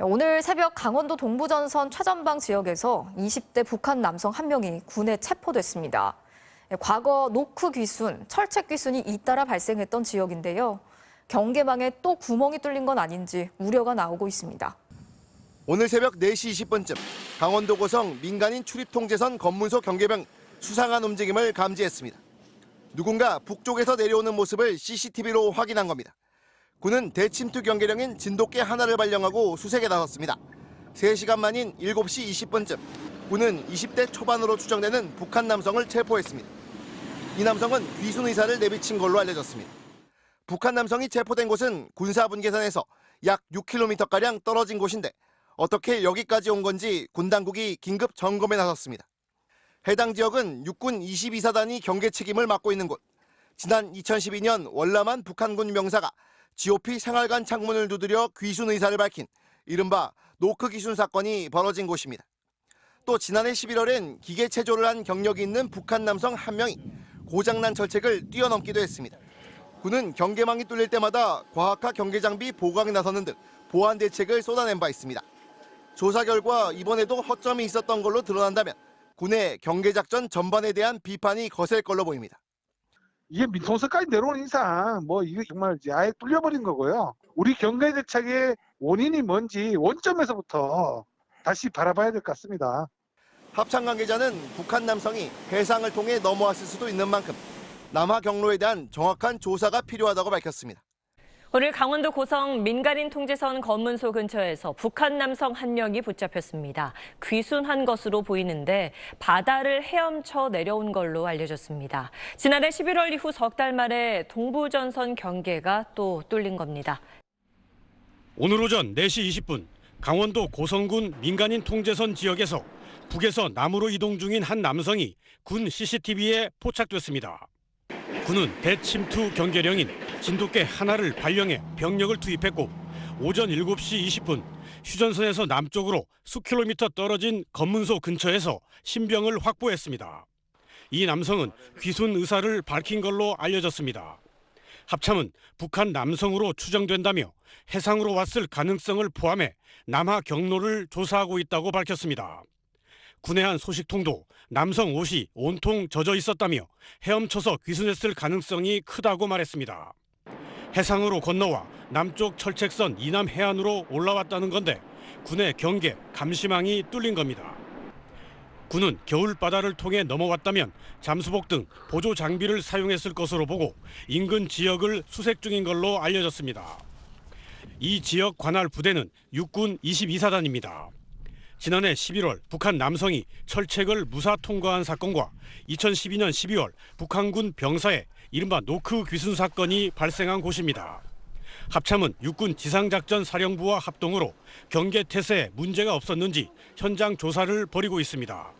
오늘 새벽 강원도 동부전선 최전방 지역에서 20대 북한 남성 한 명이 군에 체포됐습니다. 과거 노크 귀순, 철책 귀순이 잇따라 발생했던 지역인데요. 경계망에 또 구멍이 뚫린 건 아닌지 우려가 나오고 있습니다. 오늘 새벽 4시 20분쯤 강원도 고성 민간인 출입통제선 검문소 경계병 수상한 움직임을 감지했습니다. 누군가 북쪽에서 내려오는 모습을 CCTV로 확인한 겁니다. 군은 대침투 경계령인 진돗개 하나를 발령하고 수색에 나섰습니다. 3시간 만인 7시 20분쯤 군은 20대 초반으로 추정되는 북한 남성을 체포했습니다. 이 남성은 귀순 의사를 내비친 걸로 알려졌습니다. 북한 남성이 체포된 곳은 군사분계선에서 약 6km가량 떨어진 곳인데 어떻게 여기까지 온 건지 군 당국이 긴급 점검에 나섰습니다. 해당 지역은 육군 22사단이 경계 책임을 맡고 있는 곳. 지난 2012년 월남한 북한군 명사가 GOP 생활관 창문을 두드려 귀순 의사를 밝힌 이른바 노크 귀순 사건이 벌어진 곳입니다. 또 지난해 11월엔 기계 체조를 한 경력이 있는 북한 남성 한 명이 고장난 철책을 뛰어넘기도 했습니다. 군은 경계망이 뚫릴 때마다 과학화 경계장비 보강에 나서는 등 보안 대책을 쏟아낸 바 있습니다. 조사 결과 이번에도 허점이 있었던 걸로 드러난다면 군의 경계작전 전반에 대한 비판이 거셀 걸로 보입니다. 이게 민통선까지 내려오는 이상 이게 정말 아예 뚫려버린 거고요. 우리 경계 대책의 원인이 뭔지 원점에서부터 다시 바라봐야 될 것 같습니다. 합참 관계자는 북한 남성이 해상을 통해 넘어왔을 수도 있는 만큼 남하 경로에 대한 정확한 조사가 필요하다고 밝혔습니다. 오늘 강원도 고성 민간인 통제선 검문소 근처에서 북한 남성 한 명이 붙잡혔습니다. 귀순한 것으로 보이는데 바다를 헤엄쳐 내려온 걸로 알려졌습니다. 지난해 11월 이후 석 달 만에 동부전선 경계가 또 뚫린 겁니다. 오늘 오전 4시 20분 강원도 고성군 민간인 통제선 지역에서 북에서 남으로 이동 중인 한 남성이 군 CCTV에 포착됐습니다. 군은 대침투 경계령인 진돗개 하나를 발령해 병력을 투입했고 오전 7시 20분 휴전선에서 남쪽으로 수 킬로미터 떨어진 검문소 근처에서 신병을 확보했습니다. 이 남성은 귀순 의사를 밝힌 걸로 알려졌습니다. 합참은 북한 남성으로 추정된다며 해상으로 왔을 가능성을 포함해 남하 경로를 조사하고 있다고 밝혔습니다. 군의 한 소식통도 남성 옷이 온통 젖어 있었다며 헤엄쳐서 귀순했을 가능성이 크다고 말했습니다. 해상으로 건너와 남쪽 철책선 이남 해안으로 올라왔다는 건데 군의 경계, 감시망이 뚫린 겁니다. 군은 겨울바다를 통해 넘어왔다면 잠수복 등 보조 장비를 사용했을 것으로 보고 인근 지역을 수색 중인 걸로 알려졌습니다. 이 지역 관할 부대는 육군 22사단입니다. 지난해 11월 북한 남성이 철책을 무사 통과한 사건과 2012년 12월 북한군 병사의 이른바 노크 귀순 사건이 발생한 곳입니다. 합참은 육군 지상작전사령부와 합동으로 경계 태세에 문제가 없었는지 현장 조사를 벌이고 있습니다.